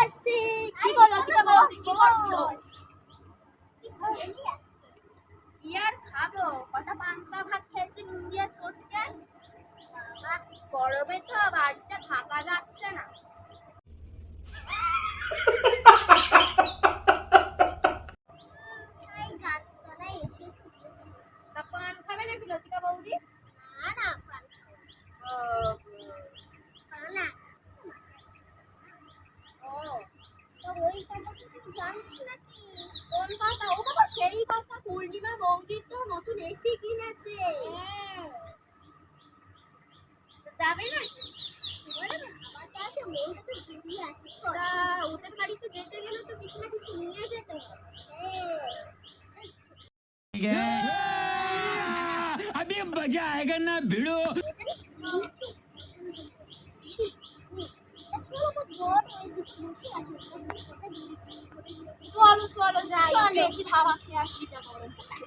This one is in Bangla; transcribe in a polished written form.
আসছি। কি গো লতিকা বৌদি, কি করছো? কি আর খাবো, কটা পান্তা ভাত খেয়েছি নুন দিয়ে চটকে। গরমে তো বাড়িতে থাকা যাচ্ছে না। তা পান খাবে নাকি লতিকা বৌদি? কোন কথা? ও বাবা, সেই কথা। পূর্ণিমা বৌদি তো নতুন এসি কিনেছে। যাবে নাকি? তা ওদের বাড়িতে যেতে গেলে তো কিছু না কিছু নিয়ে যেতে হবে। अभी मजा आएगा ना भिड़ो। চলো চলো যাই, বেশি হাওয়া খেয়ে আসি, যা গরম পড়ছে।